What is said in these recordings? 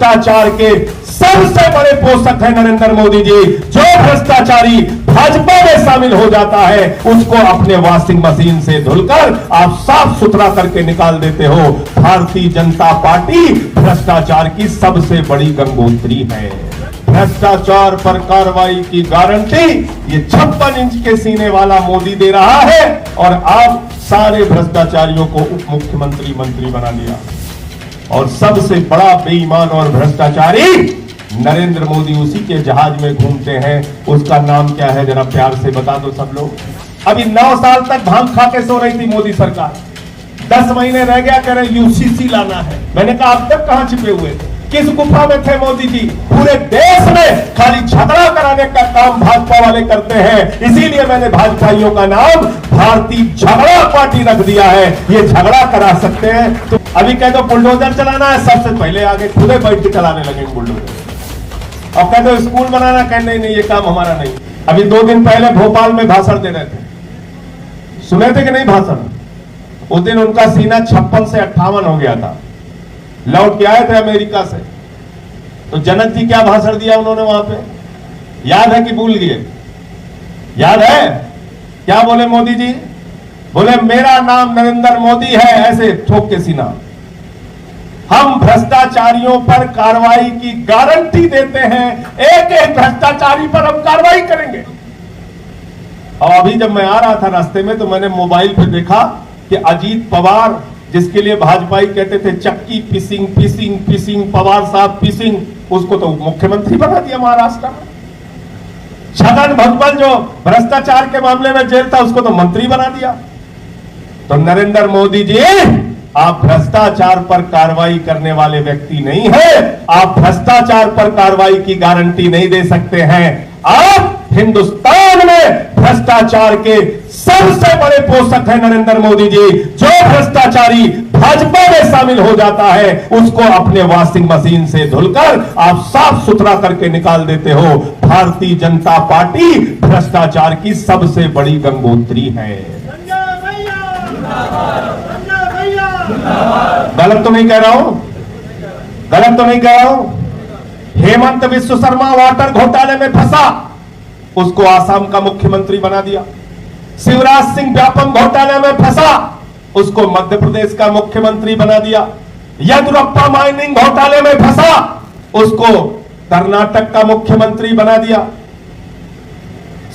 भ्रष्टाचार के सबसे बड़े पोषक है नरेंद्र मोदी जी। जो भ्रष्टाचारी भाजपा में शामिल हो जाता है उसको अपने वॉशिंग मशीन से धुलकर आप साफ सुथरा करके निकाल देते हो। भारतीय जनता पार्टी भ्रष्टाचार की सबसे बड़ी गंगोत्री है। भ्रष्टाचार पर कार्रवाई की गारंटी ये 56 इंच के सीने वाला मोदी दे रहा है और आप सारे भ्रष्टाचारियों को उप मुख्यमंत्री मंत्री बना दिया। और सबसे बड़ा बेईमान और भ्रष्टाचारी नरेंद्र मोदी उसी के जहाज में घूमते हैं। उसका नाम क्या है जरा प्यार से बता दो सब लोग। अभी 9 साल तक भांग खा के सो रही थी मोदी सरकार। 10 महीने रह गया कह रहे यूसीसी लाना है। मैंने कहा अब तक कहां छिपे हुए थे, किस गुफा में थे मोदी जी? पूरे देश में खाली झगड़ा कराने का काम भाजपा वाले करते हैं। इसीलिए मैंने भाजपाइयों का नाम भारतीय झगड़ा पार्टी रख दिया है। ये झगड़ा करा सकते हैं। तो अभी कह दो बुलडोजर चलाना है, सबसे पहले आगे खुदे बैठ के चलाने लगे बुलडोजर। और कह दो स्कूल बनाना, कह नहीं ये काम हमारा नहीं। अभी 2 दिन पहले भोपाल में भाषण दे रहे थे, सुने थे कि नहीं भाषण? उस दिन उनका सीना 56 से 58 हो गया था। लौट के आए थे अमेरिका से। तो जनक जी क्या भाषण दिया उन्होंने वहां पे, याद है कि भूल गए? याद है क्या बोले मोदी जी? बोले मेरा नाम नरेंद्र मोदी है, ऐसे ठोक के सीना। हम भ्रष्टाचारियों पर कार्रवाई की गारंटी देते हैं। एक एक भ्रष्टाचारी पर हम कार्रवाई करेंगे। और अभी जब मैं आ रहा था रास्ते में तो मैंने मोबाइल पे देखा कि अजीत पवार, जिसके लिए भाजपाई कहते थे चक्की पिसिंग पिसिंग पिसिंग, पवार साहब पिसिंग, उसको तो मुख्यमंत्री बना दिया महाराष्ट्र में। छगन भुजबल जो भ्रष्टाचार के मामले में जेल था उसको तो मंत्री बना दिया। तो नरेंद्र मोदी जी, आप भ्रष्टाचार पर कार्रवाई करने वाले व्यक्ति नहीं है। आप भ्रष्टाचार पर कार्रवाई की गारंटी नहीं दे सकते हैं। आप हिंदुस्तान में भ्रष्टाचार के सबसे बड़े पोषक है नरेंद्र मोदी जी। जो भ्रष्टाचारी भाजपा में शामिल हो जाता है उसको अपने वॉशिंग मशीन से धुलकर आप साफ सुथरा करके निकाल देते हो। भारतीय जनता पार्टी भ्रष्टाचार की सबसे बड़ी गंगोत्री है। गलत तो नहीं कह रहा हूं? गलत तो नहीं कह रहा हूं? हेमंत विश्व शर्मा वाटर घोटाले में फंसा, उसको आसाम का मुख्यमंत्री बना दिया। शिवराज सिंह व्यापम घोटाले में फंसा, उसको मध्य प्रदेश का मुख्यमंत्री बना दिया। येदियुरप्पा माइनिंग घोटाले में फंसा, उसको कर्नाटक का मुख्यमंत्री बना दिया।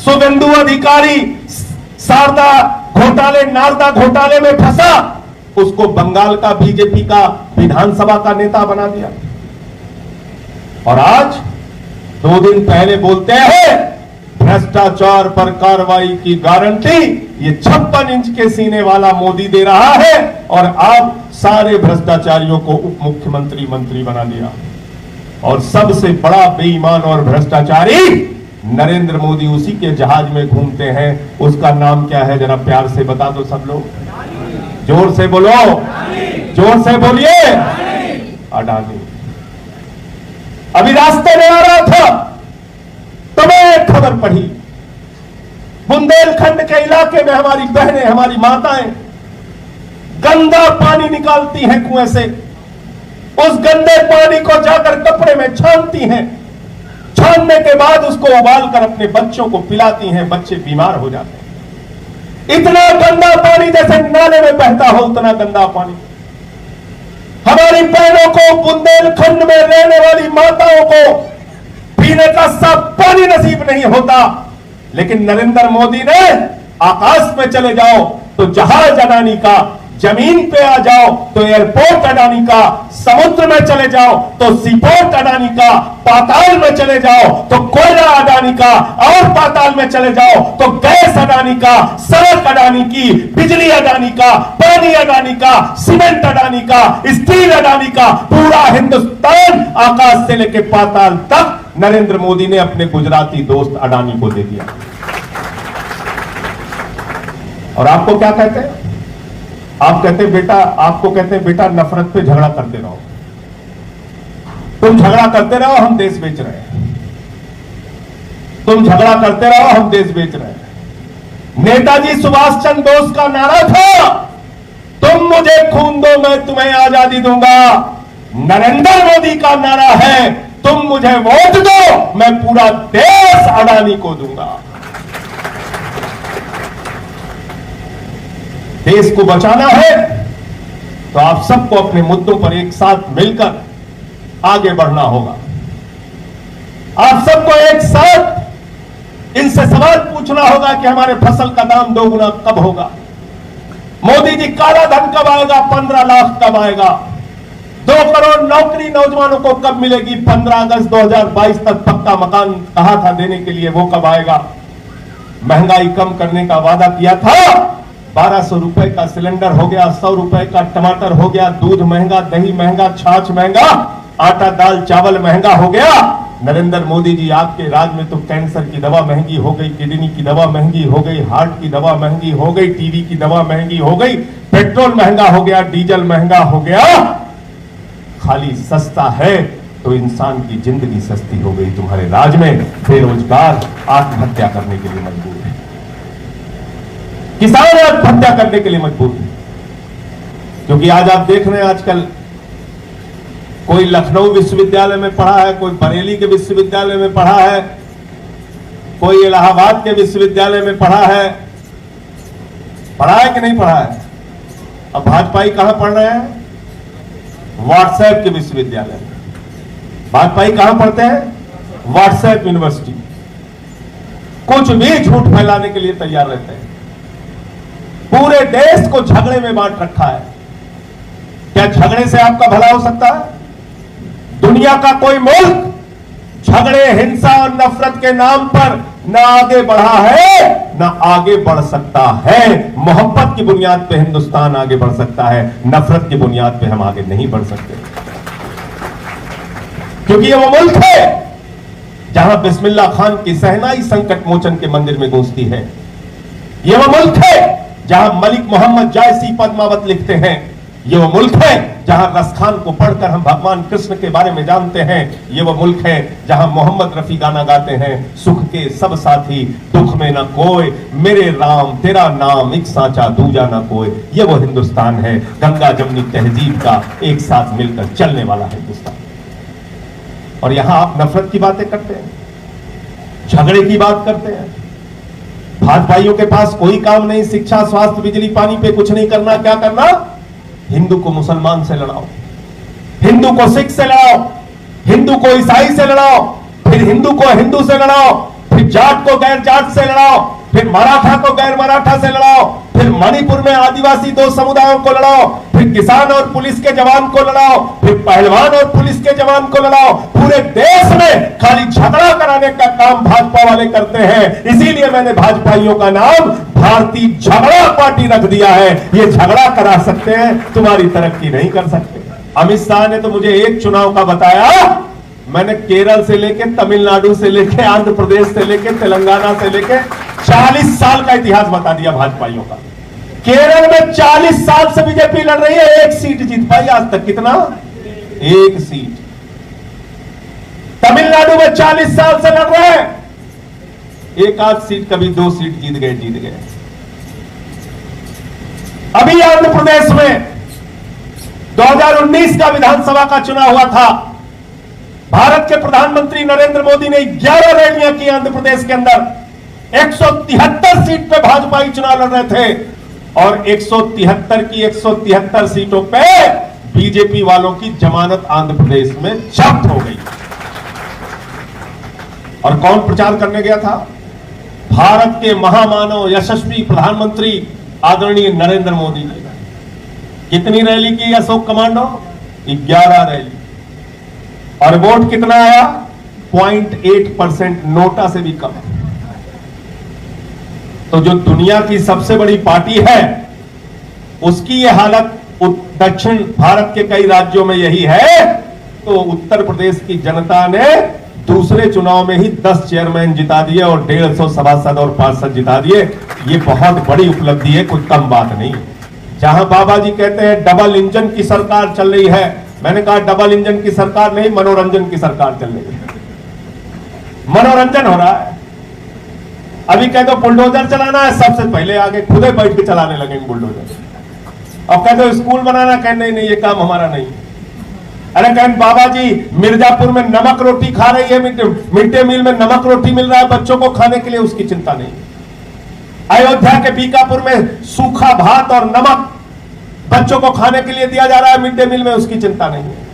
शुभेंदु अधिकारी शारदा घोटाले, नारदा घोटाले में फंसा, उसको बंगाल का बीजेपी का विधानसभा का नेता बना दिया। और आज 2 दिन पहले बोलते हैं भ्रष्टाचार पर कार्रवाई की गारंटी ये 56 इंच के सीने वाला मोदी दे रहा है और आप सारे भ्रष्टाचारियों को उप मुख्यमंत्री मंत्री बना दिया। और सबसे बड़ा बेईमान और भ्रष्टाचारी नरेंद्र मोदी उसी के जहाज में घूमते हैं। उसका नाम क्या है जरा प्यार से बता दो सब लोग। जोर से बोलो, जोर से बोलिए। अडानी। अभी रास्ते में आ रहा था तो मैं एक खबर पढ़ी, बुंदेलखंड के इलाके में हमारी बहनें, हमारी माताएं गंदा पानी निकालती हैं कुएं से। उस गंदे पानी को जाकर कपड़े में छानती हैं, छानने के बाद उसको उबालकर अपने बच्चों को पिलाती हैं। बच्चे बीमार हो जाते हैं। इतना गंदा पानी जैसे नाले में बहता हो उतना गंदा पानी। हमारी बहनों को, बुंदेलखंड में रहने वाली माताओं को पीने का साफ पानी नसीब नहीं होता। लेकिन नरेंद्र मोदी ने आकाश में चले जाओ तो जहाज अडानी का, जमीन पे आ जाओ तो एयरपोर्ट अडानी का, समुद्र में चले जाओ तो सीपोर्ट अडानी का, पाताल में चले जाओ तो कोयला अडानी का, और पाताल में चले जाओ तो गैस अडानी का, सड़क अडानी की, बिजली अडानी का, पानी अडानी का, सीमेंट अडानी का, स्टील अडानी का। पूरा हिंदुस्तान आकाश से लेकर पाताल तक नरेंद्र मोदी ने अपने गुजराती दोस्त अडानी को दे दिया। और आपको क्या कहते हैं? आप कहते हैं बेटा, आपको कहते हैं बेटा नफरत पे झगड़ा करते रहो, तुम झगड़ा करते रहो, हम देश बेच रहे हैं। तुम झगड़ा करते रहो, हम देश बेच रहे हैं। नेताजी सुभाष चंद्र बोस का नारा था, तुम मुझे खून दो मैं तुम्हें आजादी दूंगा। नरेंद्र मोदी का नारा है, तुम मुझे वोट दो, मैं पूरा देश अडानी को दूंगा। देश को बचाना है तो आप सबको अपने मुद्दों पर एक साथ मिलकर आगे बढ़ना होगा। आप सबको एक साथ इनसे सवाल पूछना होगा कि हमारे फसल का दाम 2 गुना कब होगा, मोदी जी काला धन कब आएगा, 15 लाख कब आएगा, 2 करोड़ नौकरी नौजवानों को कब मिलेगी, 15 अगस्त 2022 तक पक्का मकान कहा था देने के लिए, वो कब आएगा, महंगाई कम करने का वादा किया था, 1200 रुपए का सिलेंडर हो गया, 100 रुपए का टमाटर हो गया, दूध महंगा, दही महंगा, छाछ महंगा, आटा दाल चावल महंगा हो गया। नरेंद्र मोदी जी आपके राज में तो कैंसर की दवा महंगी हो गई, किडनी की दवा महंगी हो गई, हार्ट की दवा महंगी हो गई, टीबी की दवा महंगी हो गई, पेट्रोल महंगा हो गया, डीजल महंगा हो गया। खाली सस्ता है तो इंसान की जिंदगी सस्ती हो गई। तुम्हारे राज में बेरोजगार आत्महत्या करने के लिए मजबूर है, किसान आत्महत्या करने के लिए मजबूर है। क्योंकि आज आप देख रहे हैं आजकल कोई लखनऊ विश्वविद्यालय में पढ़ा है, कोई बरेली के विश्वविद्यालय में पढ़ा है, कोई इलाहाबाद के विश्वविद्यालय में पढ़ा है कि नहीं पढ़ा है। अब भाजपाई कहां पढ़ रहे हैं? व्हाट्सएप के विश्वविद्यालय में। भाजपाई कहां पढ़ते हैं? WhatsApp university. कुछ भी झूठ फैलाने के लिए तैयार रहते हैं। पूरे देश को झगड़े में बांट रखा है। क्या झगड़े से आपका भला हो सकता है? दुनिया का कोई मुल्क झगड़े, हिंसा और नफरत के नाम पर न आगे बढ़ा है न आगे बढ़ सकता है। मोहब्बत की बुनियाद पे हिंदुस्तान आगे बढ़ सकता है, नफरत की बुनियाद पे हम आगे नहीं बढ़ सकते। क्योंकि ये वो मुल्क है जहां बिस्मिल्लाह खान की सहनाई संकट मोचन के मंदिर में गूंजती है। ये वो मुल्क है जहां मलिक मोहम्मद जायसी पद्मावत लिखते हैं। ये वो मुल्क है जहां रसखान को पढ़कर हम भगवान कृष्ण के बारे में जानते हैं। ये वो मुल्क है जहां मोहम्मद रफी गाना गाते हैं, सुख के सब साथी दुख में न कोई, मेरे राम तेरा नाम एक साचा दूजा न कोई। ये वो हिंदुस्तान है, गंगा जमनी तहजीब का एक साथ मिलकर चलने वाला हिंदुस्तान। और यहां आप नफरत की बातें करते हैं, झगड़े की बात करते हैं। भाजपाइयों के पास कोई काम नहीं, शिक्षा स्वास्थ्य बिजली पानी पे कुछ नहीं करना। क्या करना? हिंदू को मुसलमान से लड़ाओ, हिंदू को सिख से लड़ाओ, हिंदू को ईसाई से लड़ाओ, फिर हिंदू को हिंदू से लड़ाओ, फिर जाट को गैर जाट से लड़ाओ, फिर मराठा को गैर मराठा से लड़ाओ, फिर मणिपुर में आदिवासी 2 समुदायों को लड़ाओ, फिर किसान और पुलिस के जवान को लड़ाओ, फिर पहलवान और पुलिस के जवान को लड़ाओ। पूरे देश में खाली झगड़ा कराने का काम भाजपा वाले करते हैं। इसीलिए मैंने भाजपाइयों का नाम भारतीय झगड़ा पार्टी रख दिया है। ये झगड़ा करा सकते हैं, तुम्हारी तरक्की नहीं कर सकते। अमित शाह ने तो मुझे एक चुनाव का बताया, मैंने केरल से लेके तमिलनाडु से लेके आंध्र प्रदेश से लेके तेलंगाना से लेके 40 साल का इतिहास बता दिया भाजपाइयों का। केरल में 40 साल से बीजेपी लड़ रही है, 1 सीट जीत पाई आज तक। कितना? 1 सीट। तमिलनाडु में 40 साल से लड़ रहे हैं, 1 आध सीट, कभी 2 सीट जीत गए। अभी आंध्र प्रदेश में 2019 का विधानसभा का चुनाव हुआ था। भारत के प्रधानमंत्री नरेंद्र मोदी ने 11 रैलियां की आंध्र प्रदेश के अंदर। 173 सीट पे भाजपाई चुनाव लड़ रहे थे और 173 की 173 सीटों पे बीजेपी वालों की जमानत आंध्र प्रदेश में जब्त हो गई। और कौन प्रचार करने गया था? भारत के महामानव यशस्वी प्रधानमंत्री आदरणीय नरेंद्र मोदी जी। कितनी रैली की अशोक कमांडो? 11 रैली। और वोट कितना आया? 0.8%, नोटा से भी कम। तो जो दुनिया की सबसे बड़ी पार्टी है उसकी यह हालत दक्षिण भारत के कई राज्यों में यही है, तो उत्तर प्रदेश की जनता ने दूसरे चुनाव में ही 10 चेयरमैन जिता दिए और 150 सभासद और पार्षद जिता दिए। ये बहुत बड़ी उपलब्धि है, कोई कम बात नहीं। जहां बाबा जी कहते हैं डबल इंजन की सरकार चल रही है, मैंने कहा डबल इंजन की सरकार नहीं, मनोरंजन की सरकार चल रही है। मनोरंजन हो रहा है। अभी कह दो बुलडोजर चलाना है, सबसे पहले आगे खुदे बैठ के चलाने लगेंगे बुलडोजर। अब कह दो स्कूल बनाना, कह नहीं ये काम हमारा नहीं। अरे कहन बाबा जी मिर्जापुर में नमक रोटी खा रही है, मिड डे मील में नमक रोटी मिल रहा है बच्चों को खाने के लिए, उसकी चिंता नहीं। अयोध्या के बीकापुर में सूखा भात और नमक बच्चों को खाने के लिए दिया जा रहा है मिड डे मील में, उसकी चिंता नहीं है।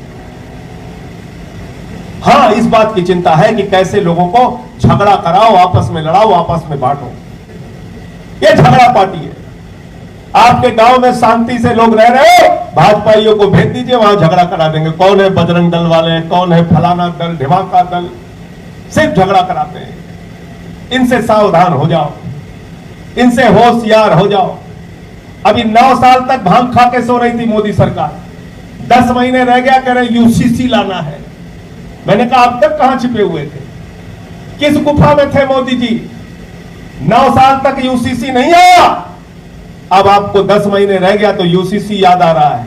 हां, इस बात की चिंता है कि कैसे लोगों को झगड़ा कराओ, आपस में लड़ाओ, आपस में बांटो। ये झगड़ा पार्टी है। आपके गांव में शांति से लोग रह रहे हो, भाजपाइयों को भेज दीजिए, वहां झगड़ा करा देंगे। कौन है बजरंग दल वाले, कौन है फलाना दल, ढिमाका दल, सिर्फ झगड़ा कराते हैं। इनसे सावधान हो जाओ, इनसे होशियार हो जाओ। अभी 9 साल तक भांग खा के सो रही थी मोदी सरकार, 10 महीने रह गया, कह रहे यूसीसी लाना है। मैंने कहा अब तक कहां छिपे हुए थे, किस गुफा में थे मोदी जी? 9 साल तक यूसीसी नहीं आया, अब आपको 10 महीने रह गया तो यूसीसी याद आ रहा है।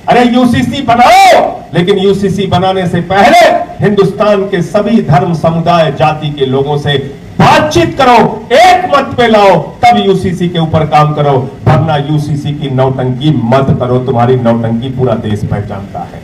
अरे यूसीसी बनाओ, लेकिन यूसीसी बनाने से पहले हिंदुस्तान के सभी धर्म, समुदाय, जाति के लोगों से बातचीत करो, एक मत पे लाओ, तब यूसीसी के ऊपर काम करो, वरना यूसीसी की नौटंकी मत करो। तुम्हारी नौटंकी पूरा देश पहचानता है।